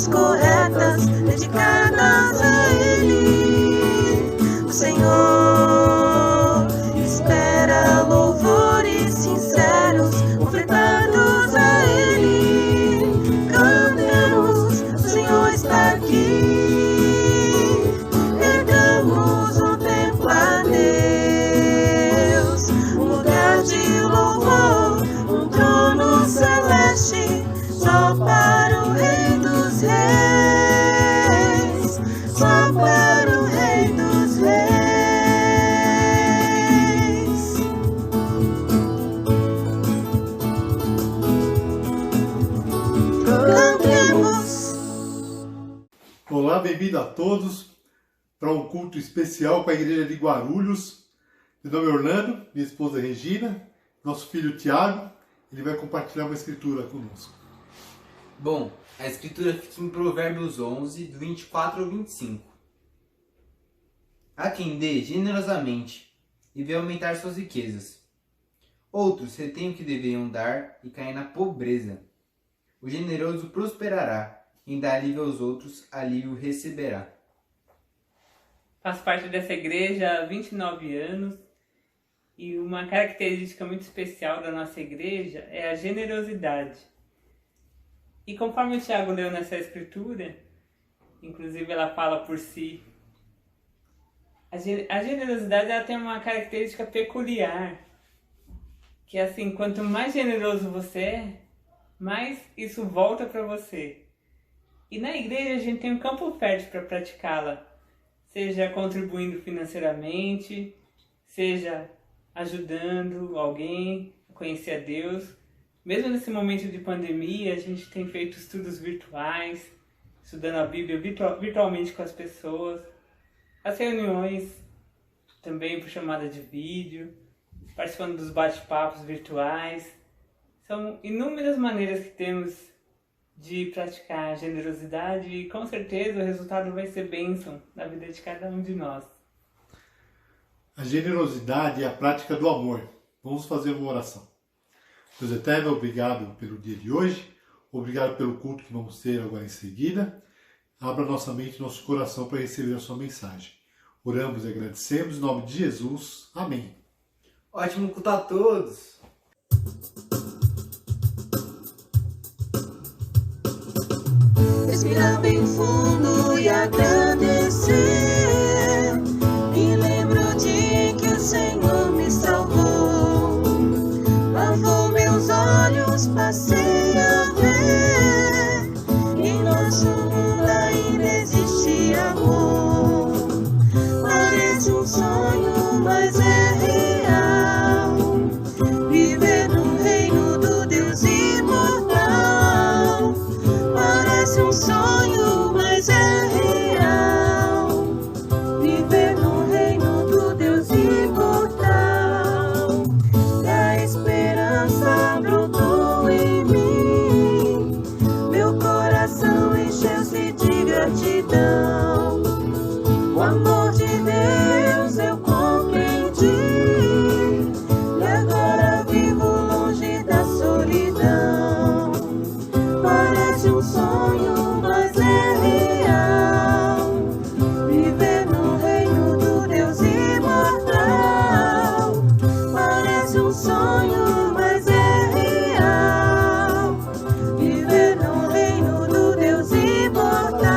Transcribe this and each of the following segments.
palavras corretas, dedicadas a Ele. O Senhor espera louvores sinceros, ofertados a Ele. Cantemos, o Senhor está aqui. Ergamos o templo a Deus, um lugar de louvor, um trono celeste, só para o Rei dos Reis, só para o Rei dos Reis. Cantemos. Olá, bem-vindo a todos para um culto especial com a Igreja de Guarulhos. Meu nome é Orlando, minha esposa Regina, nosso filho Tiago, ele vai compartilhar uma escritura conosco. Bom, a escritura fica em Provérbios 11, do 24 ao 25. Há quem dê generosamente e vê aumentar suas riquezas. Outros retêm o que deveriam dar e caem na pobreza. O generoso prosperará, quem dá alívio aos outros, alívio receberá. Faço parte dessa igreja há 29 anos e uma característica muito especial da nossa igreja é a generosidade. E conforme o Tiago leu nessa escritura, inclusive ela fala por si, a generosidade ela tem uma característica peculiar, que é assim, quanto mais generoso você é, mais isso volta para você. E na igreja a gente tem um campo fértil para praticá-la, seja contribuindo financeiramente, seja ajudando alguém a conhecer a Deus. Mesmo nesse momento de pandemia, a gente tem feito estudos virtuais, estudando a Bíblia virtualmente com as pessoas, as reuniões também por chamada de vídeo, participando dos bate-papos virtuais. São inúmeras maneiras que temos de praticar a generosidade e com certeza o resultado vai ser bênção na vida de cada um de nós. A generosidade é a prática do amor. Vamos fazer uma oração. Deus eterno, obrigado pelo dia de hoje, obrigado pelo culto que vamos ter agora em seguida. Abra nossa mente e nosso coração para receber a sua mensagem. Oramos e agradecemos em nome de Jesus. Amém. Ótimo culto a todos! Respirar bem fundo e agradecer. Me lembro de que o Senhor me salvou, lavou meus olhos, passei a ver. Em nosso mundo ainda existe amor. Parece um sonho, mas é real. Viver no reino do Deus imortal. Parece um sonho, mas é real. Viver no reino do Deus imortal. E a esperança brotou em mim. Meu coração encheu-se de gratidão. O amor de Deus eu compreendi. E agora vivo longe da solidão. Parece um sonho, mas é real. Viver no reino do Deus imortal. Parece um sonho, mas é real. Viver no reino do Deus imortal.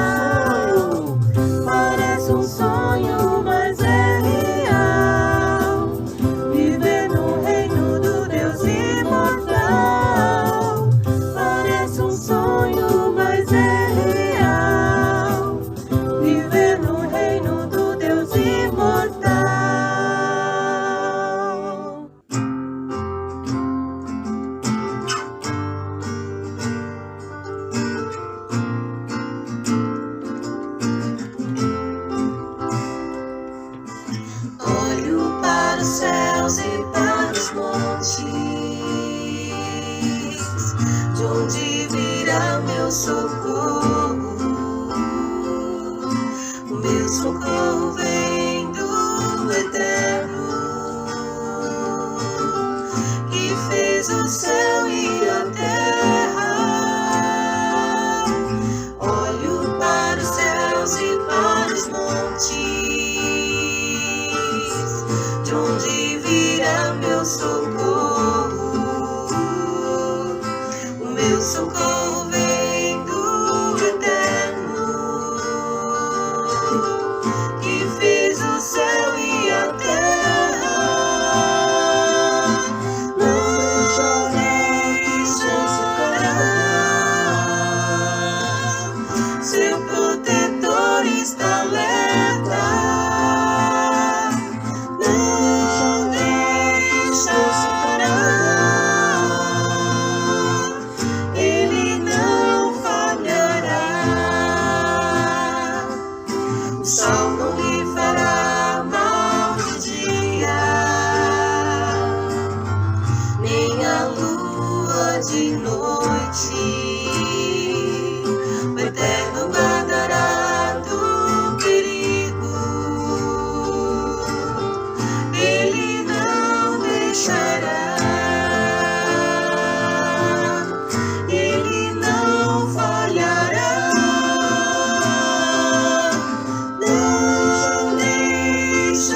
Parece um sonho, mas é real. Viver no reino do Deus imortal. Parece um sonho, mas é real. Viver no reino do Deus imortal. Olho para os céus e para os montes, de onde virá meu socorro. O meu socorro vem do Eterno, que fez o céu e a terra. Olho seu protetor está alerta. Não deixará, ele não falhará. O sol não lhe fará mal de dia, nem a lua de noite. O Eterno guardará do perigo, ele não deixará, ele não falhará. Não deixará,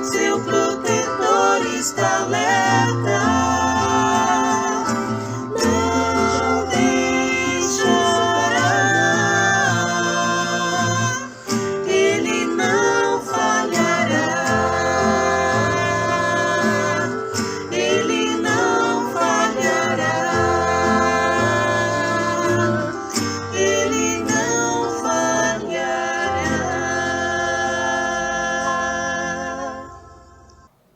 seu protetor está alerta. Não deixará, ele não falhará, ele não falhará, ele não falhará.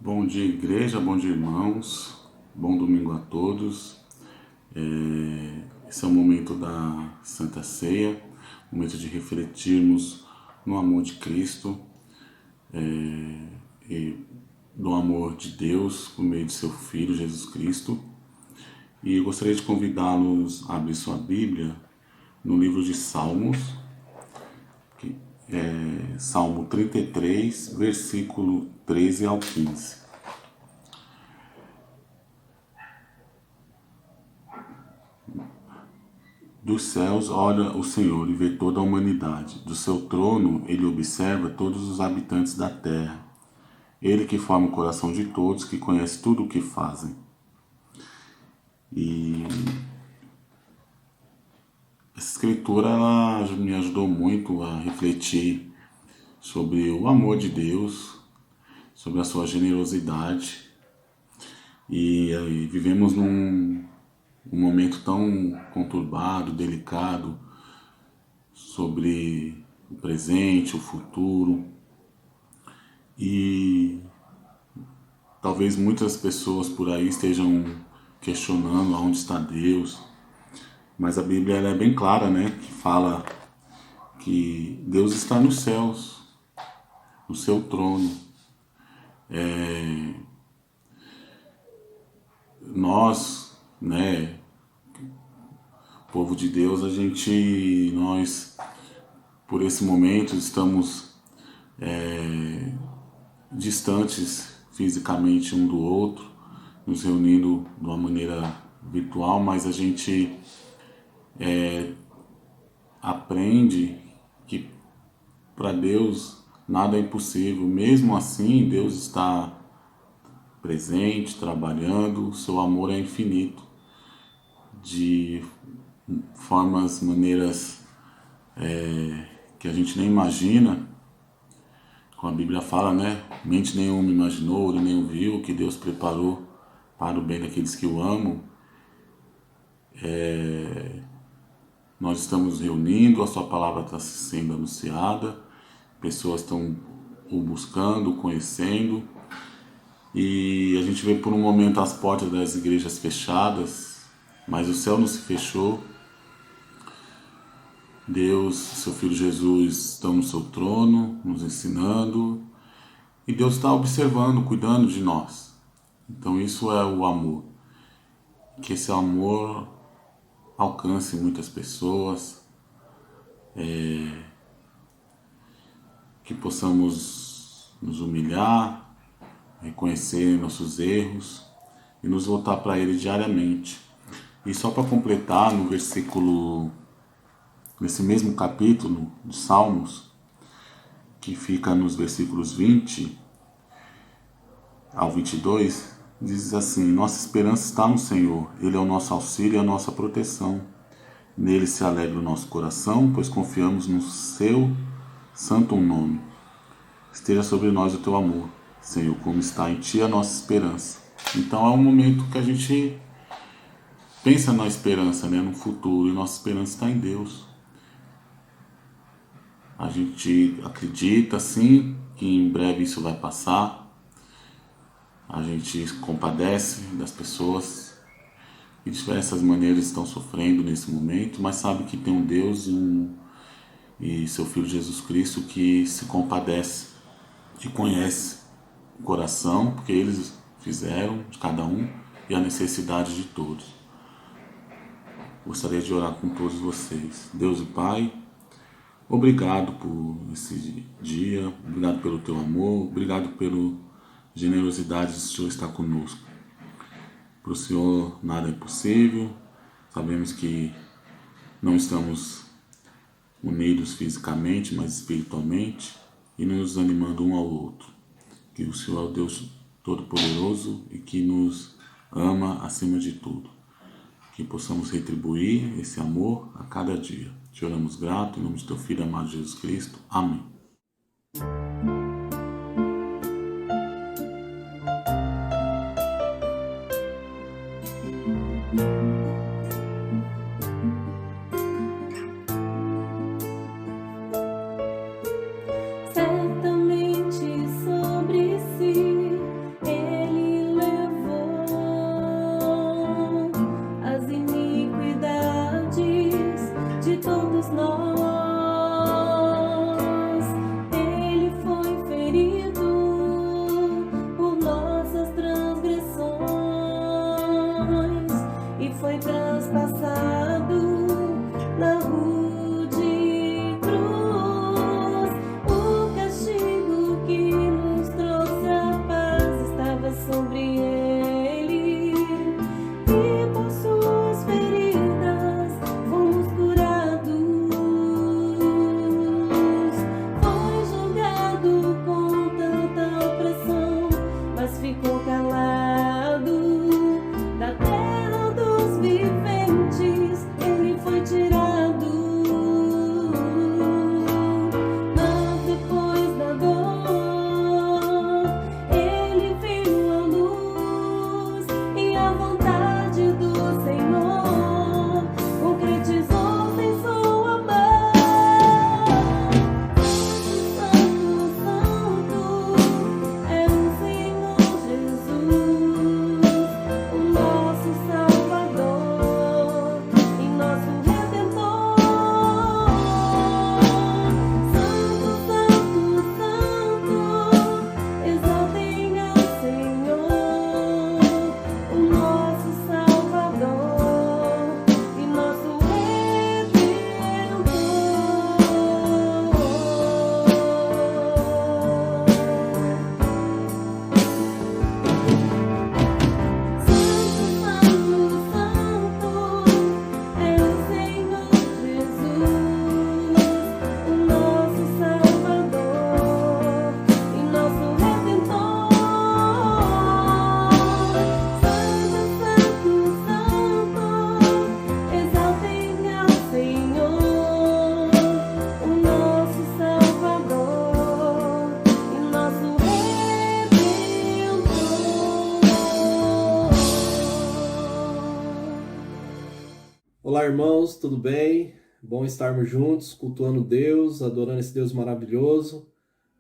Bom dia, igreja, bom dia, irmãos, bom domingo a todos. Esse é o momento da Santa Ceia, momento de refletirmos no amor de Cristo e do amor de Deus por meio de seu Filho, Jesus Cristo. E eu gostaria de convidá-los a abrir sua Bíblia no livro de Salmos, Salmo 33, versículo 13 ao 15. Dos céus olha o Senhor e vê toda a humanidade. Do seu trono ele observa todos os habitantes da terra. Ele que forma o coração de todos, que conhece tudo o que fazem. E essa escritura ela me ajudou muito a refletir sobre o amor de Deus, sobre a sua generosidade. E vivemos num momento tão conturbado, delicado, sobre o presente, o futuro. E talvez muitas pessoas por aí estejam questionando aonde está Deus. Mas a Bíblia ela é bem clara, né? Que fala que Deus está nos céus, no seu trono. Nós, né, povo de Deus, nós por esse momento estamos distantes fisicamente um do outro, nos reunindo de uma maneira virtual, mas a gente aprende que para Deus nada é impossível. Mesmo assim, Deus está presente, trabalhando, seu amor é infinito, de formas, maneiras que a gente nem imagina. Como a Bíblia fala, né? Mente nenhuma imaginou, olho nenhum viu, que Deus preparou para o bem daqueles que o amam. Nós estamos reunindo, a sua palavra está sendo anunciada, pessoas estão o buscando, o conhecendo, e a gente vê por um momento as portas das igrejas fechadas, mas o céu não se fechou. Deus, seu Filho Jesus estão no seu trono, nos ensinando, e Deus está observando, cuidando de nós. Então isso é o amor. Que esse amor alcance muitas pessoas, que possamos nos humilhar, reconhecer nossos erros e nos voltar para Ele diariamente. E só para completar, nesse mesmo capítulo de Salmos, que fica nos versículos 20 ao 22, diz assim: nossa esperança está no Senhor, Ele é o nosso auxílio e a nossa proteção. Nele se alegra o nosso coração, pois confiamos no seu santo nome. Esteja sobre nós o teu amor, Senhor, como está em ti a nossa esperança. Então é um momento que a gente pensa na esperança, né, no futuro, e nossa esperança está em Deus. A gente acredita, sim, que em breve isso vai passar. A gente compadece das pessoas que de diversas maneiras estão sofrendo nesse momento, mas sabe que tem um Deus e seu Filho Jesus Cristo que se compadece, que conhece o coração, porque eles fizeram de cada um e a necessidade de todos. Gostaria de orar com todos vocês. Deus e Pai, obrigado por esse dia, obrigado pelo teu amor, obrigado pela generosidade do Senhor estar conosco. Para o Senhor nada é impossível, sabemos que não estamos unidos fisicamente, mas espiritualmente, e nos animando um ao outro. Que o Senhor é o Deus Todo-Poderoso e que nos ama acima de tudo. Que possamos retribuir esse amor a cada dia. Te oramos grato, em nome de teu Filho amado Jesus Cristo. Amém. Certamente sobre si ele levou as iniquidades de todos nós. Ele foi ferido por nossas transgressões e foi transpassado na rude cruz. O castigo que nos trouxe a paz estava sobre ele, e por suas feridas fomos curados. Foi julgado com tanta opressão, mas ficou calado. Da terra dos viventes ele foi tirado. Mas depois da dor ele viu a luz, e a vontade do Senhor concretizou em sua mão. Santo, Santo é o Senhor Jesus, o nosso Salvador e nosso Redentor. Santo, Santo, Santo, exaltem ao Senhor, o nosso Salvador e nosso Olá, irmãos, tudo bem? Bom estarmos juntos, cultuando Deus, adorando esse Deus maravilhoso.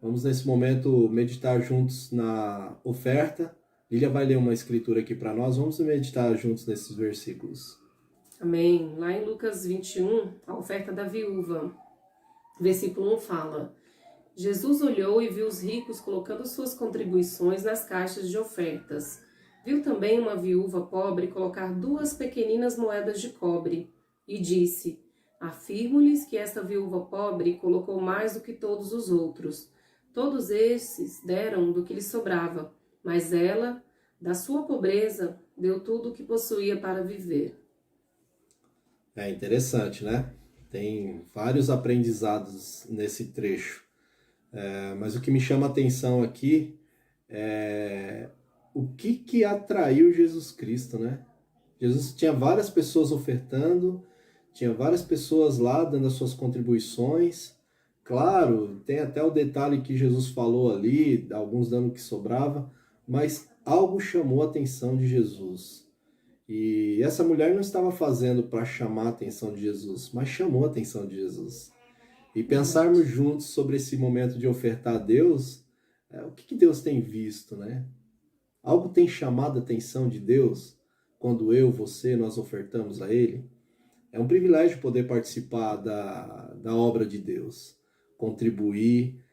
Vamos, nesse momento, meditar juntos na oferta. Lília vai ler uma escritura aqui para nós. Vamos meditar juntos nesses versículos. Amém. Lá em Lucas 21, a oferta da viúva. Versículo 1 fala: Jesus olhou e viu os ricos colocando suas contribuições nas caixas de ofertas. Viu também uma viúva pobre colocar 2 pequeninas moedas de cobre e disse: afirmo-lhes que esta viúva pobre colocou mais do que todos os outros. Todos esses deram do que lhes sobrava, mas ela, da sua pobreza, deu tudo o que possuía para viver. É interessante, né? Tem vários aprendizados nesse trecho. Mas o que me chama a atenção aqui é o que atraiu Jesus Cristo, né? Jesus tinha várias pessoas ofertando, tinha várias pessoas lá dando as suas contribuições. Claro, tem até o detalhe que Jesus falou ali, alguns dando o que sobrava, mas algo chamou a atenção de Jesus. E essa mulher não estava fazendo para chamar a atenção de Jesus, mas chamou a atenção de Jesus. E pensarmos juntos sobre esse momento de ofertar a Deus, o que Deus tem visto, né? Algo tem chamado a atenção de Deus quando eu, você, nós ofertamos a Ele? É um privilégio poder participar da obra de Deus, contribuir.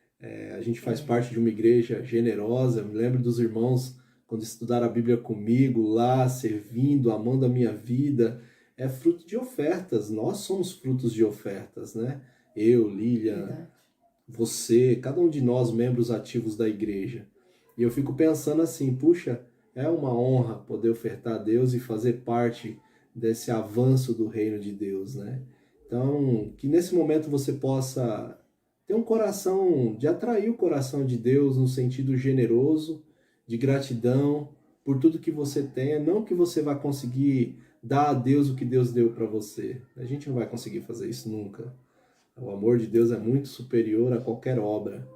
A gente faz parte de uma igreja generosa. Eu me lembro dos irmãos quando estudaram a Bíblia comigo, lá, servindo, amando a minha vida. É fruto de ofertas. Nós somos frutos de ofertas, né? Eu, Lília, você, cada um de nós, membros ativos da igreja. E eu fico pensando assim, puxa, é uma honra poder ofertar a Deus e fazer parte desse avanço do reino de Deus, né? Então, que nesse momento você possa ter um coração, de atrair o coração de Deus no sentido generoso, de gratidão por tudo que você tenha, não que você vai conseguir dar a Deus o que Deus deu para você. A gente não vai conseguir fazer isso nunca. O amor de Deus é muito superior a qualquer obra,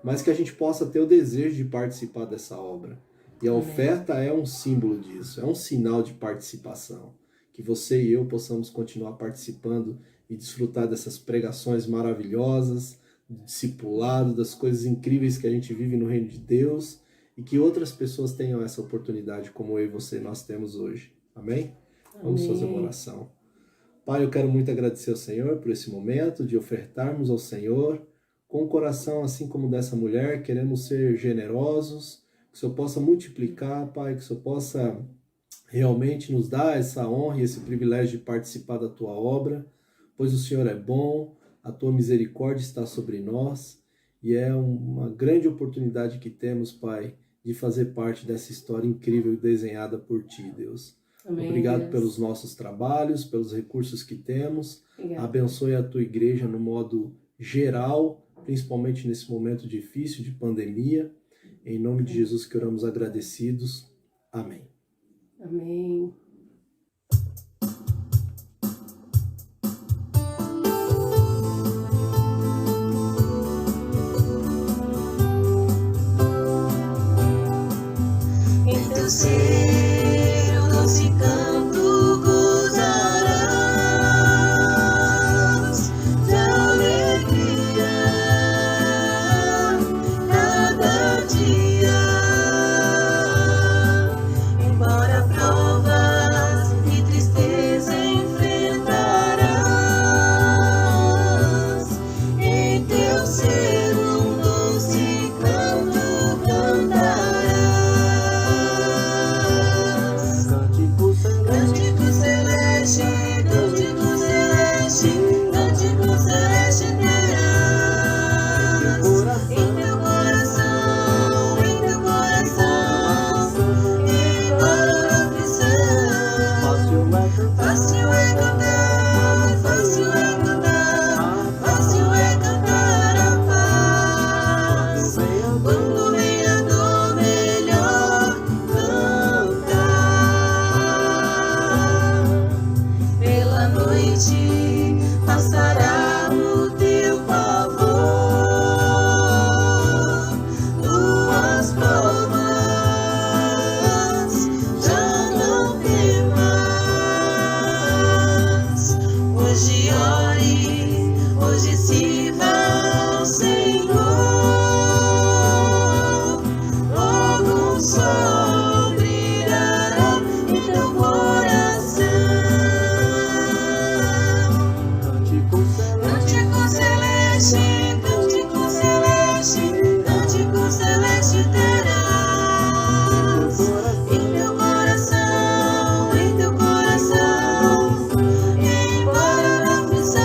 mas que a gente possa ter o desejo de participar dessa obra. E a oferta é um símbolo disso, é um sinal de participação. Que você e eu possamos continuar participando e desfrutar dessas pregações maravilhosas, do discipulado, das coisas incríveis que a gente vive no reino de Deus, e que outras pessoas tenham essa oportunidade como eu e você nós temos hoje. Amém? Vamos fazer uma oração. Pai, eu quero muito agradecer ao Senhor por esse momento de ofertarmos ao Senhor com o coração assim como dessa mulher. Queremos ser generosos, que o Senhor possa multiplicar, Pai, que o Senhor possa realmente nos dar essa honra e esse privilégio de participar da Tua obra, pois o Senhor é bom, a Tua misericórdia está sobre nós e é uma grande oportunidade que temos, Pai, de fazer parte dessa história incrível desenhada por Ti, Deus. Amém, obrigado, Deus, pelos nossos trabalhos, pelos recursos que temos. Obrigado. Abençoe a Tua igreja no modo geral, principalmente nesse momento difícil de pandemia. Em nome de Jesus que oramos agradecidos. Amém. Amém. Em teu ser o doce canto gozarás de alegria cada dia. Embora provas e tristeza enfrentarás, em teu ser um doce canto cantarás. Cântico celeste, cântico celeste, cântico celeste terás em teu coração, em teu coração. Embora aflição, fácil é cantar, fácil é cantar, fácil é cantar a paz. Quando vem a dor, melhor cantar. Pela noite passará o teu pavor, tuas provas já não temas. Hoje ore, hoje sirva ao Senhor. Logo o sol brilhará em teu coração. Cântico celeste, cântico celeste, cântico celeste terás em teu coração, em teu coração. Embora na aflição,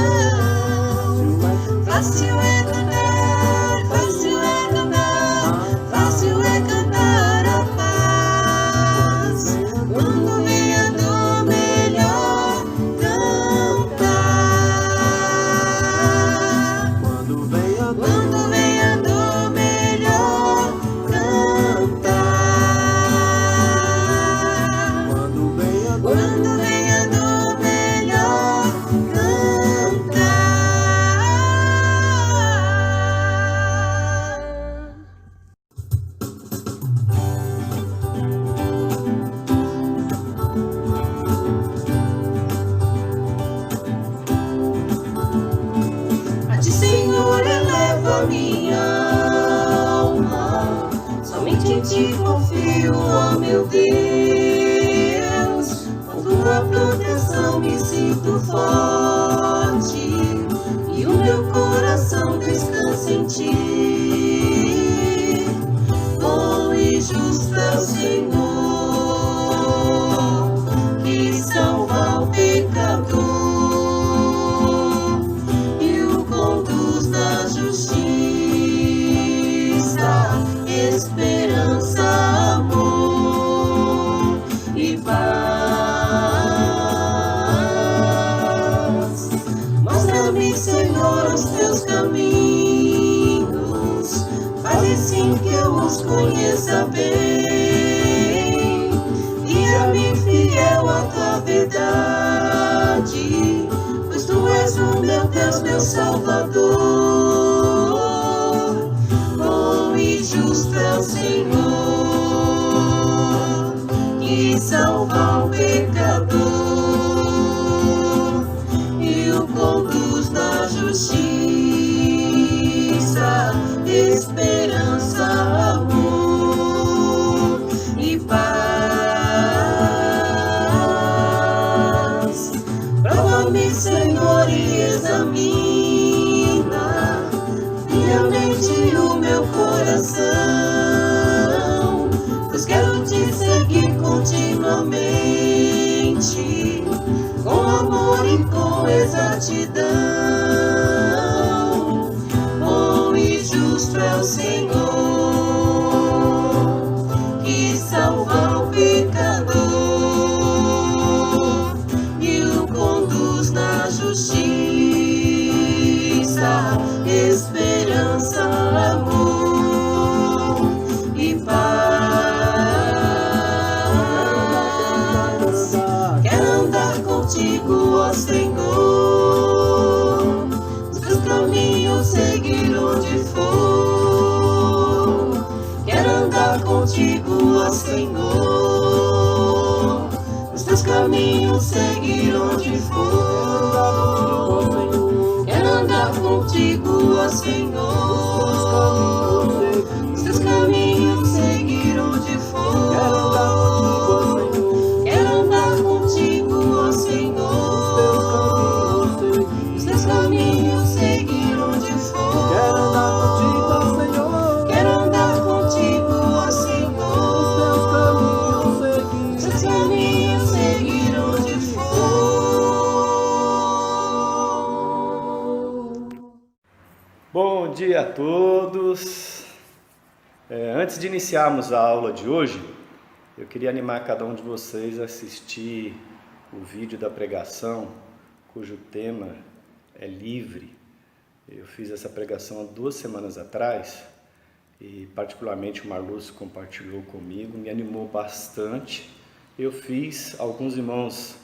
a minha alma. Somente em ti confio, ó meu Deus. Com tua proteção me sinto forte e o meu coração descansa em ti. Bom e justo é o Senhor, que salva o pecador e o conduz na justiça, esperança, amor e paz. Mostra-me, Senhor, os teus caminhos, faz assim que eu os conheça bem. Guia-me fiel à tua verdade, pois tu és o meu Deus, meu Salvador. Bom e justo é o Senhor, que salva o pecador e o conduz na justiça, esperança, amor e paz. Prova-me, Senhor, e examina friamente o meu coração, pois quero te seguir continuamente, com amor e com exatidão. Bom e justo é o Senhor, que salva o pecador e o conduz na justiça, esperança, amor e paz. Quero andar contigo, ó Senhor, os teus caminhos seguir onde for. Quero andar contigo, ó Senhor, os teus caminhos seguir onde for. Quero andar contigo, ó Senhor, os teus caminhos seguir onde for. Quero andar contigo, ó Senhor, os teus caminhos seguir onde for. Quero andar contigo, ó Senhor, os teus caminhos seguir onde for. Bom dia a todos. Antes de iniciarmos a aula de hoje, eu queria animar cada um de vocês a assistir o vídeo da pregação, cujo tema é livre. Eu fiz essa pregação há 2 semanas atrás e particularmente o Marlúcio compartilhou comigo, me animou bastante. Eu fiz, alguns irmãos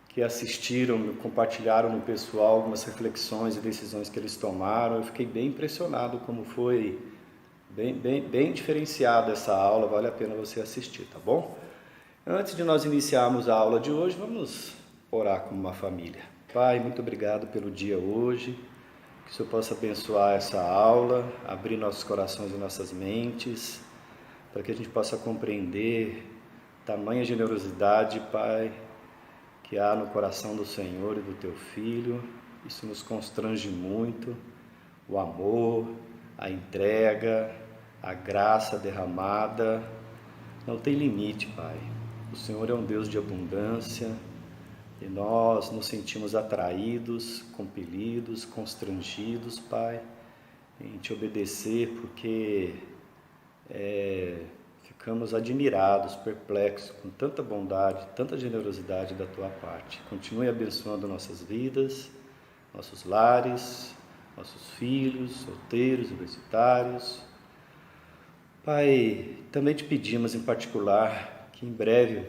que assistiram, compartilharam no pessoal algumas reflexões e decisões que eles tomaram. Eu fiquei bem impressionado como foi bem diferenciada essa aula, vale a pena você assistir, tá bom? Antes de nós iniciarmos a aula de hoje, vamos orar como uma família. Pai, muito obrigado pelo dia hoje, que o Senhor possa abençoar essa aula, abrir nossos corações e nossas mentes, para que a gente possa compreender tamanha generosidade, Pai, que há no coração do Senhor e do Teu Filho. Isso nos constrange muito, o amor, a entrega, a graça derramada, não tem limite, Pai. O Senhor é um Deus de abundância e nós nos sentimos atraídos, compelidos, constrangidos, Pai, em Te obedecer, porque ficamos admirados, perplexos com tanta bondade, tanta generosidade da Tua parte. Continue abençoando nossas vidas, nossos lares, nossos filhos, solteiros, universitários. Pai, também Te pedimos em particular que em breve,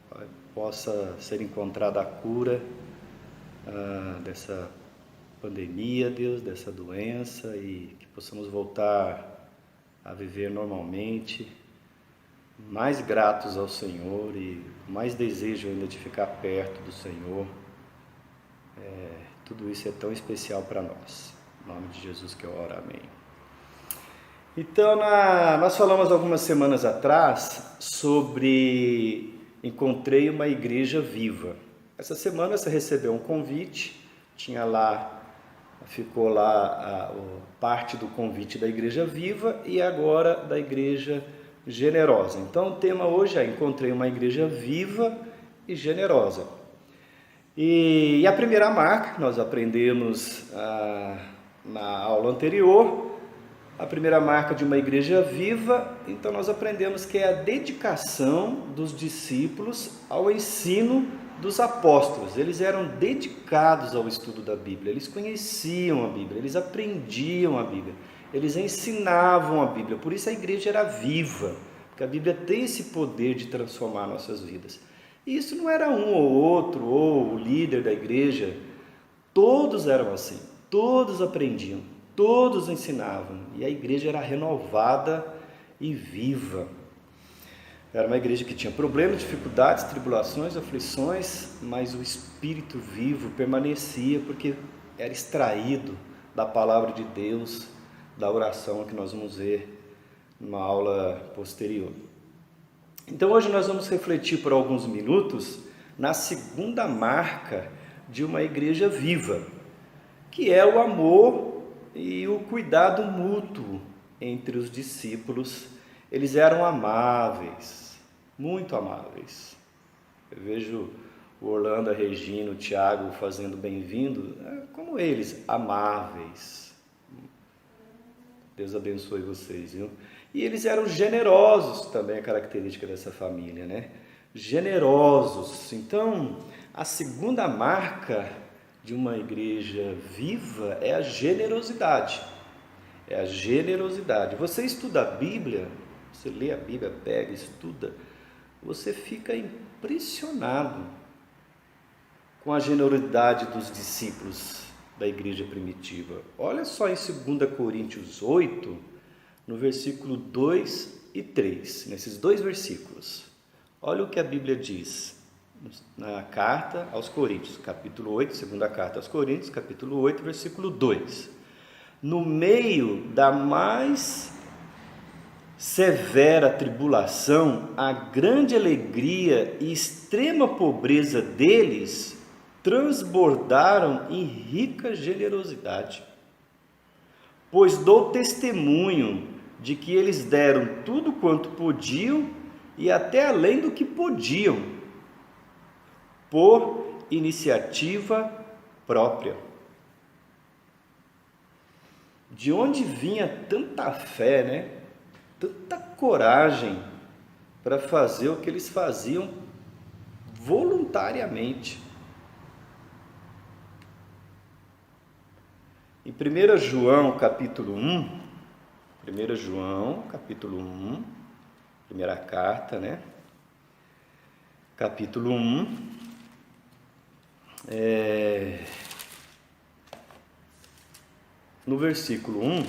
Pai, possa ser encontrada a cura dessa pandemia, Deus, dessa doença, e que possamos voltar a viver normalmente, mais gratos ao Senhor e mais desejo ainda de ficar perto do Senhor. Tudo isso é tão especial para nós. Em nome de Jesus que eu oro, amém. Então, nós falamos algumas semanas atrás sobre encontrei uma igreja viva. Essa semana você recebeu um convite, ficou lá parte do convite da igreja viva e agora da igreja generosa. Então o tema hoje é encontrei uma igreja viva e generosa. E a primeira marca, nós aprendemos na aula anterior, a primeira marca de uma igreja viva, então nós aprendemos que é a dedicação dos discípulos ao ensino dos apóstolos. Eles eram dedicados ao estudo da Bíblia, eles conheciam a Bíblia, eles aprendiam a Bíblia, eles ensinavam a Bíblia, por isso a igreja era viva, porque a Bíblia tem esse poder de transformar nossas vidas. E isso não era um ou outro, ou o líder da igreja, todos eram assim, todos aprendiam, todos ensinavam, e a igreja era renovada e viva. Era uma igreja que tinha problemas, dificuldades, tribulações, aflições, mas o Espírito vivo permanecia porque era extraído da palavra de Deus, da oração que nós vamos ver numa aula posterior. Então hoje nós vamos refletir por alguns minutos na segunda marca de uma igreja viva, que é o amor e o cuidado mútuo entre os discípulos. Eles eram amáveis, muito amáveis. Eu vejo o Orlando, a Regina, o Tiago fazendo bem-vindo, como eles, amáveis. Deus abençoe vocês, viu? E eles eram generosos, também a característica dessa família, né? Generosos. Então, a segunda marca de uma igreja viva é a generosidade. É a generosidade. Você estuda a Bíblia, você lê a Bíblia, pega, estuda, você fica impressionado com a generosidade dos discípulos da igreja primitiva. Olha só em 2 Coríntios 8, no versículo 2 e 3, nesses dois versículos. Olha o que a Bíblia diz na carta aos Coríntios, capítulo 8, segunda carta aos Coríntios, capítulo 8, versículo 2. No meio da mais severa tribulação, a grande alegria e extrema pobreza deles transbordaram em rica generosidade. Pois dou testemunho de que eles deram tudo quanto podiam e até além do que podiam, por iniciativa própria. De onde vinha tanta fé, né? Tanta coragem para fazer o que eles faziam voluntariamente. Em 1 João capítulo 1, primeira carta, né? Capítulo 1, no versículo 1,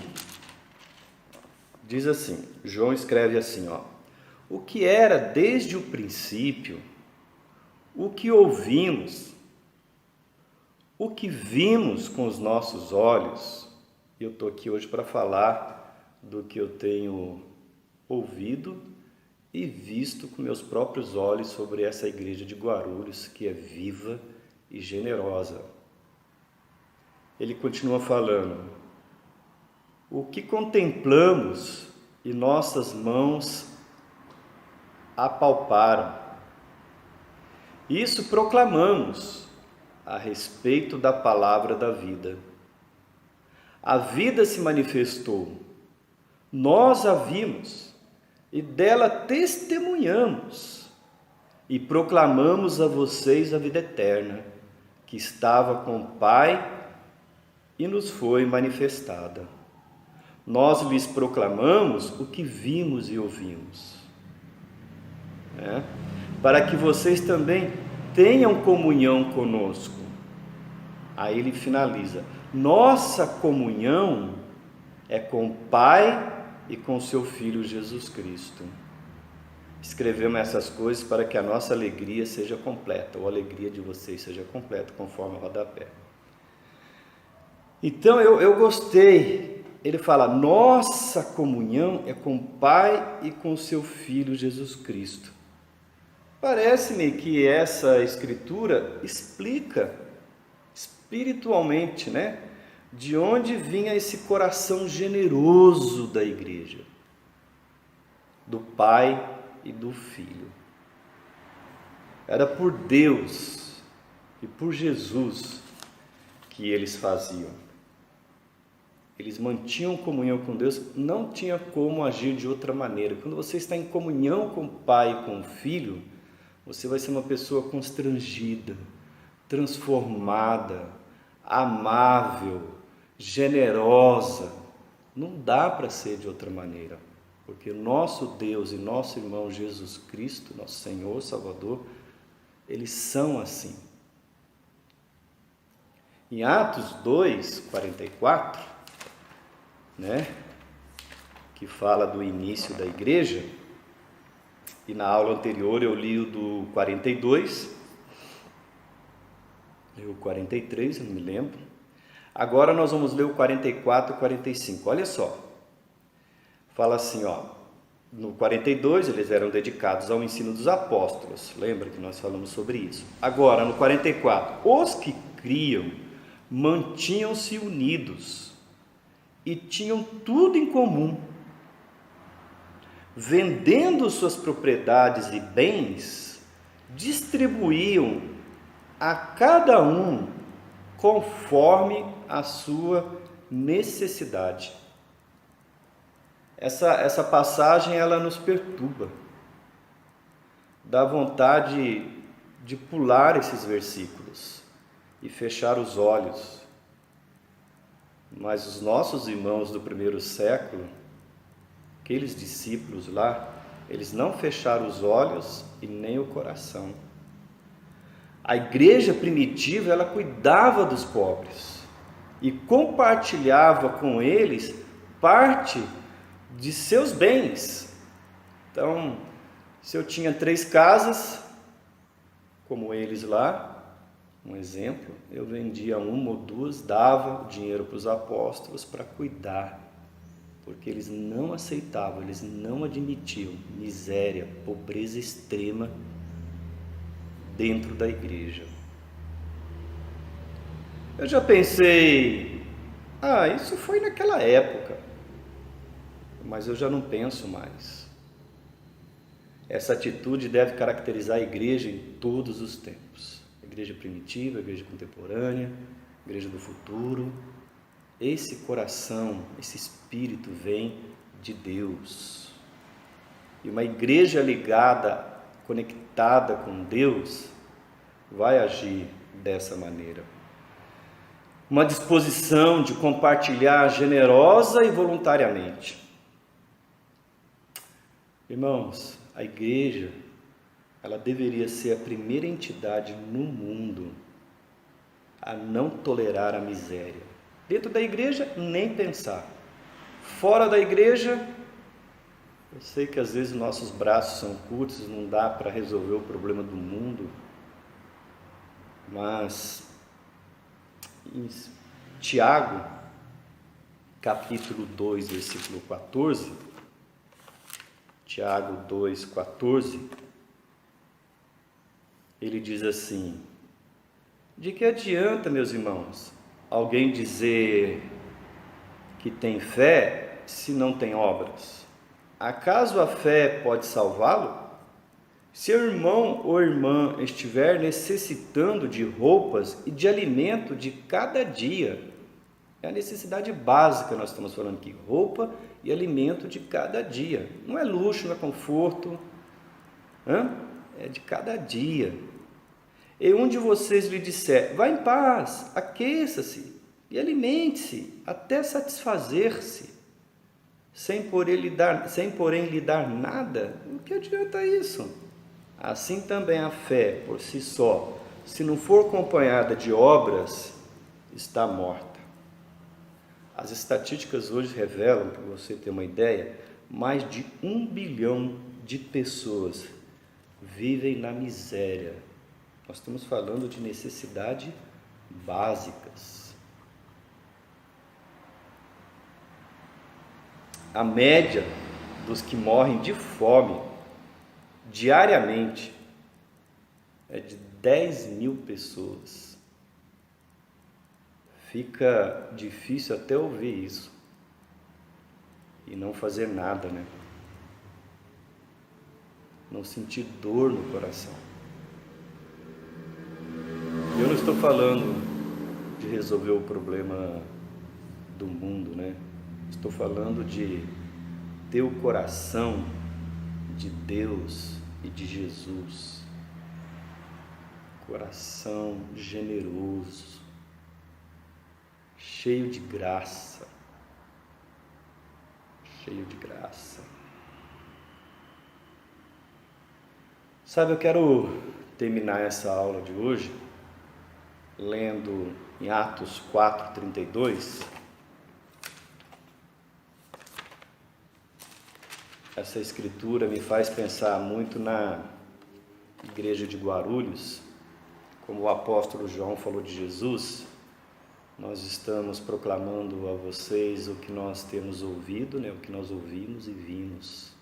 diz assim, João escreve assim, o que era desde o princípio, o que ouvimos, o que vimos com os nossos olhos, e eu estou aqui hoje para falar do que eu tenho ouvido e visto com meus próprios olhos sobre essa igreja de Guarulhos, que é viva e generosa. Ele continua falando, o que contemplamos e nossas mãos apalparam, isso proclamamos a respeito da palavra da vida. A vida se manifestou, nós a vimos e dela testemunhamos e proclamamos a vocês a vida eterna, que estava com o Pai e nos foi manifestada. Nós lhes proclamamos o que vimos e ouvimos, para que vocês também tenham comunhão conosco. Aí ele finaliza, nossa comunhão é com o Pai e com seu Filho Jesus Cristo. Escrevemos essas coisas para que a nossa alegria seja completa, ou a alegria de vocês seja completa, conforme o rodapé. Então eu gostei. Ele fala: nossa comunhão é com o Pai e com o seu Filho Jesus Cristo. Parece-me que essa escritura explica espiritualmente, né, de onde vinha esse coração generoso da igreja, do Pai e do Filho. Era por Deus e por Jesus que eles faziam. Eles mantinham comunhão com Deus, não tinha como agir de outra maneira. Quando você está em comunhão com o Pai e com o Filho, você vai ser uma pessoa constrangida, transformada, amável, generosa. Não dá para ser de outra maneira, porque nosso Deus e nosso irmão Jesus Cristo, nosso Senhor, Salvador, eles são assim. Em Atos 2, 44, né, que fala do início da igreja, e na aula anterior eu li o do 42, li o 43, eu não me lembro. Agora nós vamos ler o 44 e 45, olha só. Fala assim, ó, no 42 eles eram dedicados ao ensino dos apóstolos, lembra que nós falamos sobre isso. Agora no 44, os que criam mantinham-se unidos e tinham tudo em comum, vendendo suas propriedades e bens, distribuíam a cada um conforme a sua necessidade. Essa passagem ela nos perturba, dá vontade de pular esses versículos e fechar os olhos. Mas os nossos irmãos do primeiro século, aqueles discípulos lá, eles não fecharam os olhos e nem o coração. A igreja primitiva, ela cuidava dos pobres e compartilhava com eles parte de seus bens. Então, se eu tinha 3 casas, como eles lá, um exemplo, eu vendia 1 ou 2, dava o dinheiro para os apóstolos para cuidar, porque eles não aceitavam, eles não admitiam miséria, pobreza extrema dentro da igreja. Eu já pensei, isso foi naquela época, mas eu já não penso mais. Essa atitude deve caracterizar a igreja em todos os tempos. Igreja primitiva, igreja contemporânea, igreja do futuro. Esse coração, esse espírito vem de Deus. E uma igreja ligada, conectada com Deus, vai agir dessa maneira. Uma disposição de compartilhar generosa e voluntariamente. Irmãos, a igreja, ela deveria ser a primeira entidade no mundo a não tolerar a miséria. Dentro da igreja, nem pensar. Fora da igreja, eu sei que às vezes nossos braços são curtos, não dá para resolver o problema do mundo, mas em Tiago, capítulo 2, versículo 14, Tiago 2, 14, ele diz assim: de que adianta, meus irmãos, alguém dizer que tem fé se não tem obras? Acaso a fé pode salvá-lo? Se o irmão ou irmã estiver necessitando de roupas e de alimento de cada dia, é a necessidade básica, nós estamos falando aqui, roupa e alimento de cada dia. Não é luxo, não é conforto, é de cada dia. E um de vocês lhe disser, vá em paz, aqueça-se e alimente-se até satisfazer-se, sem porém lhe dar nada, o que adianta isso? Assim também a fé, por si só, se não for acompanhada de obras, está morta. As estatísticas hoje revelam, para você ter uma ideia, mais de 1 bilhão de pessoas vivem na miséria. Nós estamos falando de necessidades básicas. a média dos que morrem de fome diariamente é de 10.000 pessoas. Fica difícil até ouvir isso e não fazer nada, né? Não sentir dor no coração. Eu não estou falando de resolver o problema do mundo, né? Estou falando de ter o coração de Deus e de Jesus. Coração generoso, cheio de graça. Cheio de graça. Sabe, eu quero terminar essa aula de hoje lendo em Atos 4:32. Essa escritura me faz pensar muito na igreja de Guarulhos. Como o apóstolo João falou de Jesus, nós estamos proclamando a vocês o que nós temos ouvido, né? O que nós ouvimos e vimos.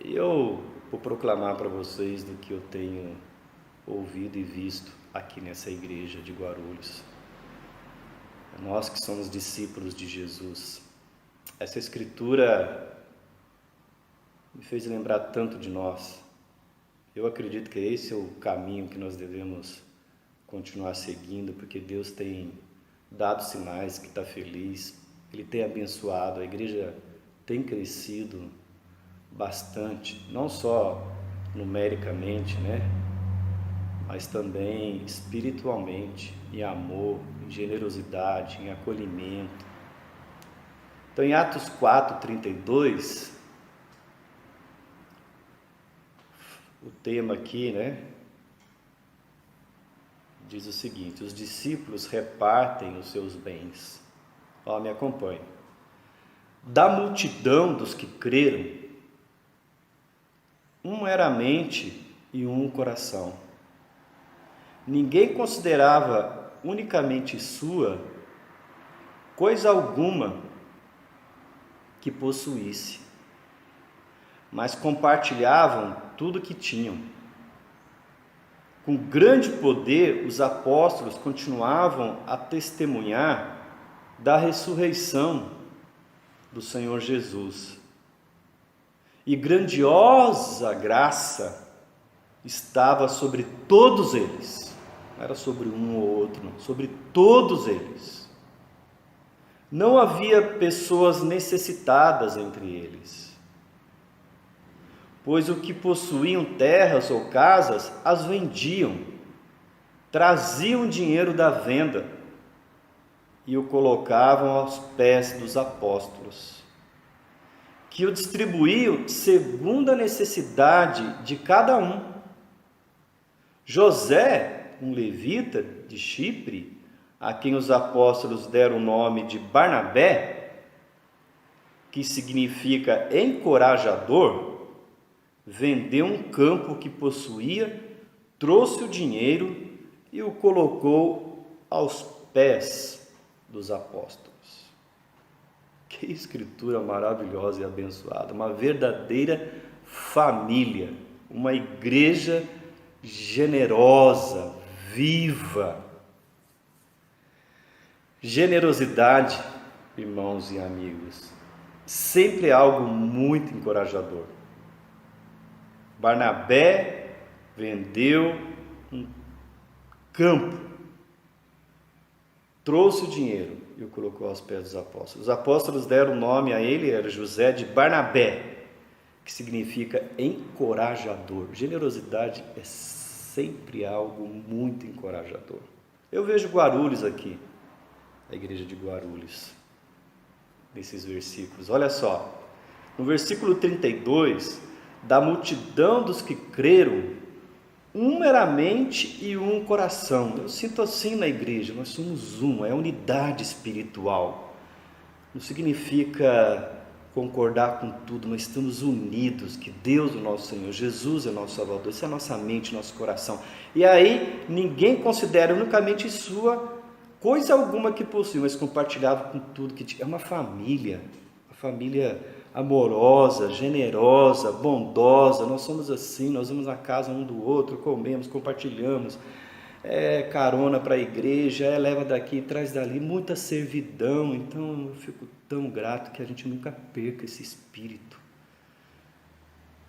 E eu vou proclamar para vocês do que eu tenho ouvido e visto aqui nessa igreja de Guarulhos. Nós que somos discípulos de Jesus. Essa escritura me fez lembrar tanto de nós. Eu acredito que esse é o caminho que nós devemos continuar seguindo, porque Deus tem dado sinais que está feliz, Ele tem abençoado, a igreja tem crescido bastante, não só numericamente, né? Mas também espiritualmente, em amor, em generosidade, em acolhimento. Então, em Atos 4:32, o tema aqui, né, diz o seguinte: os discípulos repartem os seus bens. Ó, me acompanhe. Da multidão dos que creram, uma era a mente e um coração. Ninguém considerava unicamente sua coisa alguma que possuísse, mas compartilhavam tudo que tinham. Com grande poder, os apóstolos continuavam a testemunhar da ressurreição do Senhor Jesus. E grandiosa graça estava sobre todos eles. Não era sobre um ou outro, não, sobre todos eles. Não havia pessoas necessitadas entre eles, pois o que possuíam terras ou casas, as vendiam, traziam dinheiro da venda e o colocavam aos pés dos apóstolos, que o distribuíam segundo a necessidade de cada um. José, um levita de Chipre, a quem os apóstolos deram o nome de Barnabé, que significa encorajador, vendeu um campo que possuía, trouxe o dinheiro e o colocou aos pés dos apóstolos. Que escritura maravilhosa e abençoada, uma verdadeira família, uma igreja generosa, viva. Generosidade, irmãos e amigos, sempre é algo muito encorajador. Barnabé vendeu um campo, trouxe o dinheiro e o colocou aos pés dos apóstolos. Os apóstolos deram o nome a ele, era José de Barnabé, que significa encorajador. Generosidade é sempre algo muito encorajador. Eu vejo Guarulhos aqui, a igreja de Guarulhos, nesses versículos. Olha só, no versículo 32, da multidão dos que creram, uma era a mente e um coração. Eu sinto assim na igreja, nós somos um, é unidade espiritual. Não significa concordar com tudo, mas estamos unidos, que Deus, o nosso Senhor, Jesus é nosso Salvador, isso é a nossa mente, nosso coração. E aí, ninguém considera unicamente sua coisa alguma que possui, mas compartilhava com tudo que tinha. É uma família, família amorosa, generosa, bondosa. Nós somos assim, nós vamos na casa um do outro, comemos, compartilhamos, carona para a igreja, leva daqui, traz dali, muita servidão. Então eu fico tão grato que a gente nunca perca esse espírito.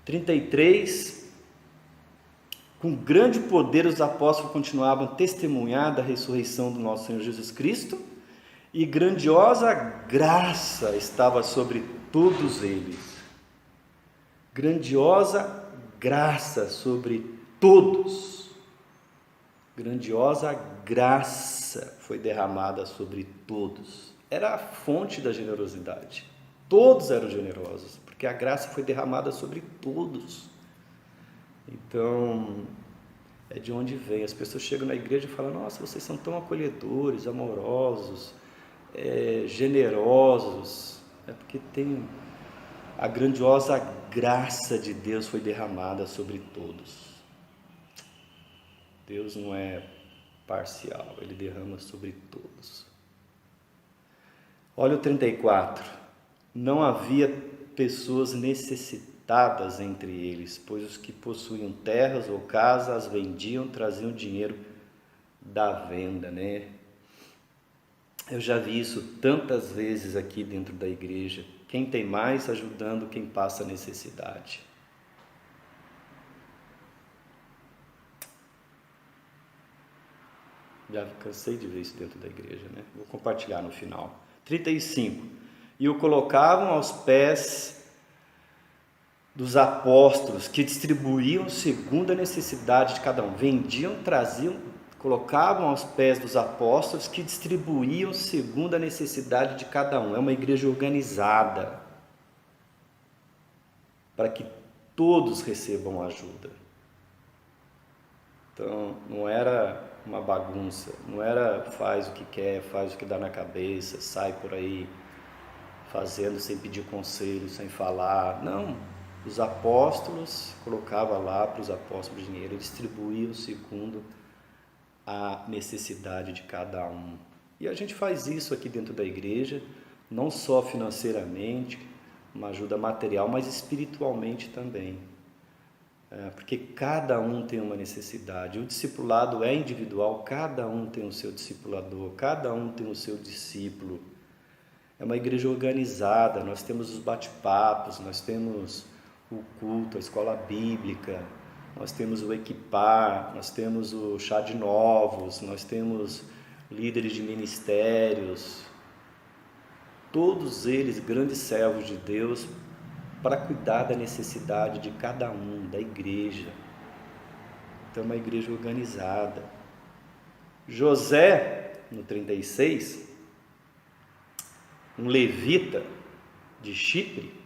33. Com grande poder os apóstolos continuavam a testemunhar da ressurreição do nosso Senhor Jesus Cristo, e grandiosa graça estava sobre todos eles. Grandiosa graça sobre todos. Grandiosa graça foi derramada sobre todos. Era a fonte da generosidade. Todos eram generosos, porque a graça foi derramada sobre todos. Então, é de onde vem. As pessoas chegam na igreja e falam: nossa, vocês são tão acolhedores, amorosos, generosos. É porque tem a grandiosa graça de Deus foi derramada sobre todos. Deus não é parcial, Ele derrama sobre todos. Olha o 34. Não havia pessoas necessitadas entre eles, pois os que possuíam terras ou casas as vendiam, traziam dinheiro da venda, né? Eu já vi isso tantas vezes aqui dentro da igreja. Quem tem mais ajudando quem passa necessidade. Já cansei de ver isso dentro da igreja, né? Vou compartilhar no final. 35. E o colocavam aos pés dos apóstolos, que distribuíam segundo a necessidade de cada um. Vendiam, traziam, colocavam aos pés dos apóstolos, que distribuíam segundo a necessidade de cada um. É uma igreja organizada, para que todos recebam ajuda. Então, não era uma bagunça, não era faz o que quer, faz o que dá na cabeça, sai por aí fazendo sem pedir conselho, sem falar. Não, os apóstolos colocavam lá para os apóstolos dinheiro, eles distribuíam segundo a necessidade de cada um. E a gente faz isso aqui dentro da igreja, não só financeiramente, uma ajuda material, mas espiritualmente também. Porque cada um tem uma necessidade. O discipulado é individual, cada um tem o seu discipulador, cada um tem o seu discípulo. É uma igreja organizada, nós temos os bate-papos, nós temos o culto, a escola bíblica, nós temos o equipar, nós temos o chá de novos, nós temos líderes de ministérios, todos eles grandes servos de Deus, para cuidar da necessidade de cada um, da igreja. Então, é uma igreja organizada. José, no 36, um levita de Chipre,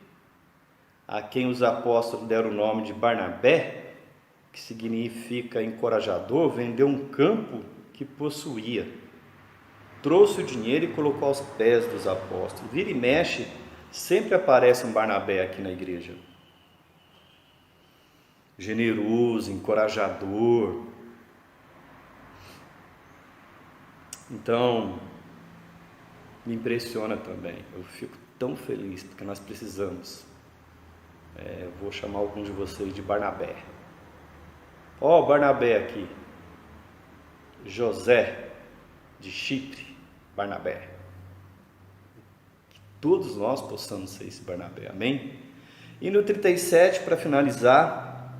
a quem os apóstolos deram o nome de Barnabé, que significa encorajador, vendeu um campo que possuía, trouxe o dinheiro e colocou aos pés dos apóstolos. Vira e mexe, sempre aparece um Barnabé aqui na igreja. Generoso, encorajador. Então, me impressiona também. Eu fico tão feliz, porque nós precisamos. Eu vou chamar algum de vocês de Barnabé. Ó, Barnabé aqui. José, de Chipre, Barnabé. Todos nós possamos ser esse Barnabé, amém? E no 37, para finalizar,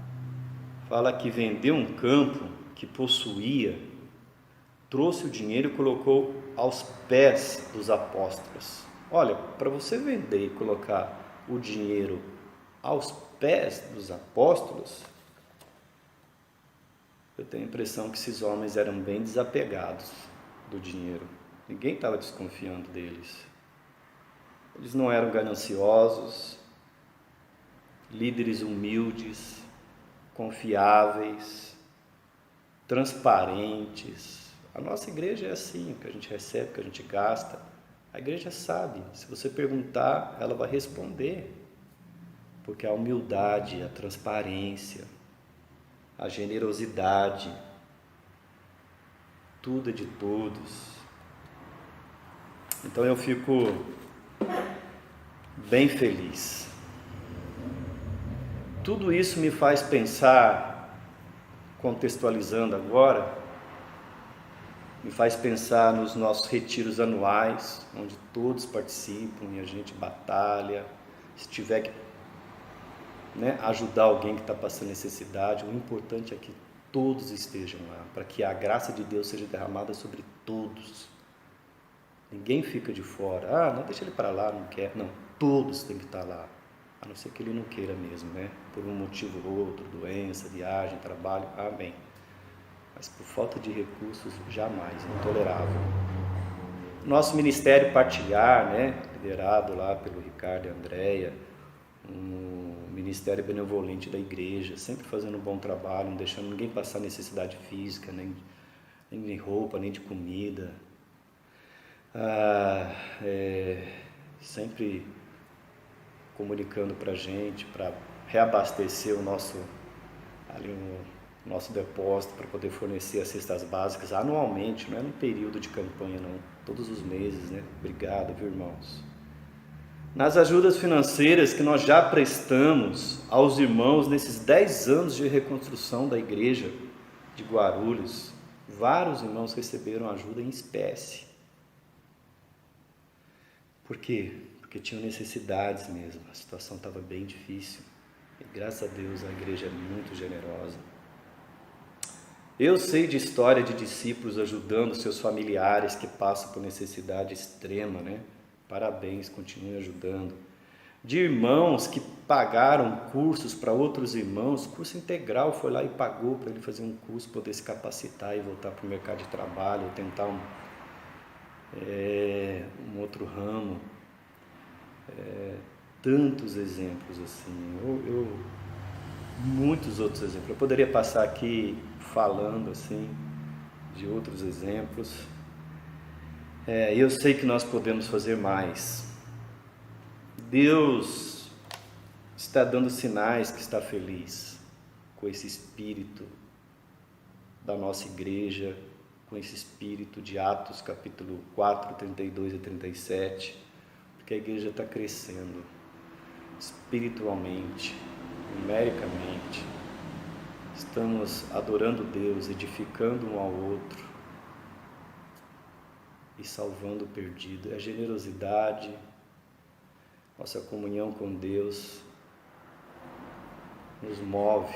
fala que vendeu um campo que possuía, trouxe o dinheiro e colocou aos pés dos apóstolos. Olha, para você vender e colocar o dinheiro aos pés dos apóstolos, eu tenho a impressão que esses homens eram bem desapegados do dinheiro. Ninguém estava desconfiando deles. Eles não eram gananciosos, líderes humildes, confiáveis, transparentes. A nossa igreja é assim, o que a gente recebe, o que a gente gasta. A igreja sabe, se você perguntar, ela vai responder. Porque a humildade, a transparência, a generosidade, tudo é de todos. Então eu fico bem feliz. Tudo isso me faz pensar, contextualizando agora, me faz pensar nos nossos retiros anuais, onde todos participam e a gente batalha. Se tiver que ajudar alguém que está passando necessidade, o importante é que todos estejam lá, para que a graça de Deus seja derramada sobre todos. Ninguém fica de fora. Não, deixa ele para lá, não quer. Não, todos têm que estar lá, a não ser que ele não queira mesmo, por um motivo ou outro, doença, viagem, trabalho, amém. Mas por falta de recursos, jamais, intolerável. Nosso ministério partilhar, liderado lá pelo Ricardo e a Andréia, um ministério benevolente da igreja, sempre fazendo um bom trabalho, não deixando ninguém passar necessidade física, nem de roupa, nem de comida. Sempre comunicando para a gente, para reabastecer o nosso depósito, para poder fornecer as cestas básicas anualmente, não é no período de campanha não, todos os meses, Obrigado, viu, irmãos? Nas ajudas financeiras que nós já prestamos aos irmãos nesses 10 anos de reconstrução da igreja de Guarulhos, vários irmãos receberam ajuda em espécie. Por quê? Porque tinham necessidades mesmo, a situação estava bem difícil. E graças a Deus a igreja é muito generosa. Eu sei de história de discípulos ajudando seus familiares que passam por necessidade extrema, Parabéns, continue ajudando. De irmãos que pagaram cursos para outros irmãos, curso integral, foi lá e pagou para ele fazer um curso, poder se capacitar e voltar para o mercado de trabalho, ou tentar um outro ramo. Tantos exemplos assim, muitos outros exemplos. Eu poderia passar aqui falando assim de outros exemplos. Eu sei que nós podemos fazer mais. Deus está dando sinais que está feliz com esse espírito da nossa igreja, com esse espírito de Atos capítulo 4, 32 e 37, porque a igreja está crescendo espiritualmente, numericamente. Estamos adorando Deus, edificando um ao outro e salvando o perdido. A generosidade, nossa comunhão com Deus nos move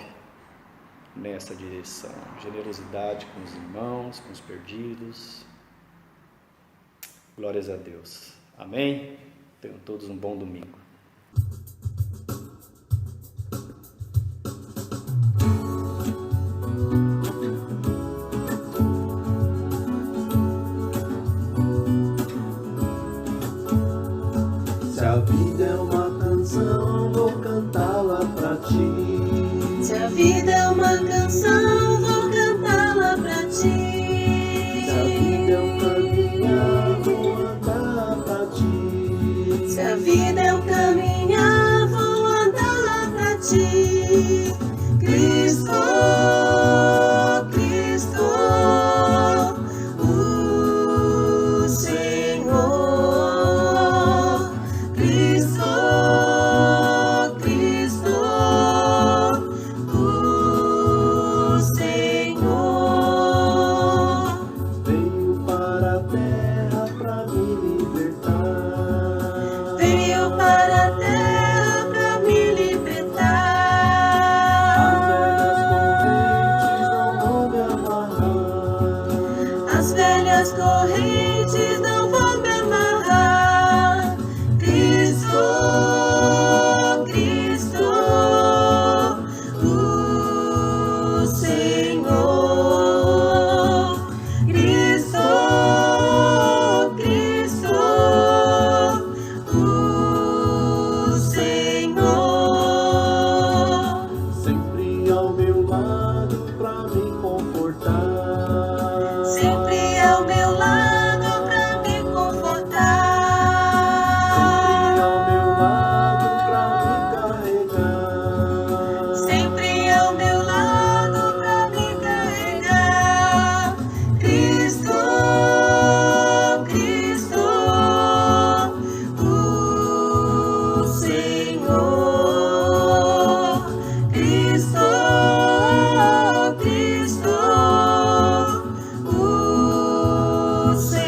nessa direção. Generosidade com os irmãos, com os perdidos. Glórias a Deus. Amém? Tenham todos um bom domingo. Se a vida é uma canção, vou cantá-la pra ti. Se a vida é uma canção, vou cantá-la pra ti. Se a vida é um caminhar, vou andar pra ti. Se a vida é um caminhar, vou andar pra ti. Cristo, Cristo, o Senhor. Cristo, Cristo, o Senhor. Veio para a terra pra me libertar. Veio para a terra pra me libertar. As velhas correntes não vão me amarrar. As velhas correntes não vão me amarrar. Cristo, Cristo, o Senhor. Cristo, Cristo, o Senhor. Sempre ao meu lado pra me confortar. Sempre ao meu lado pra me você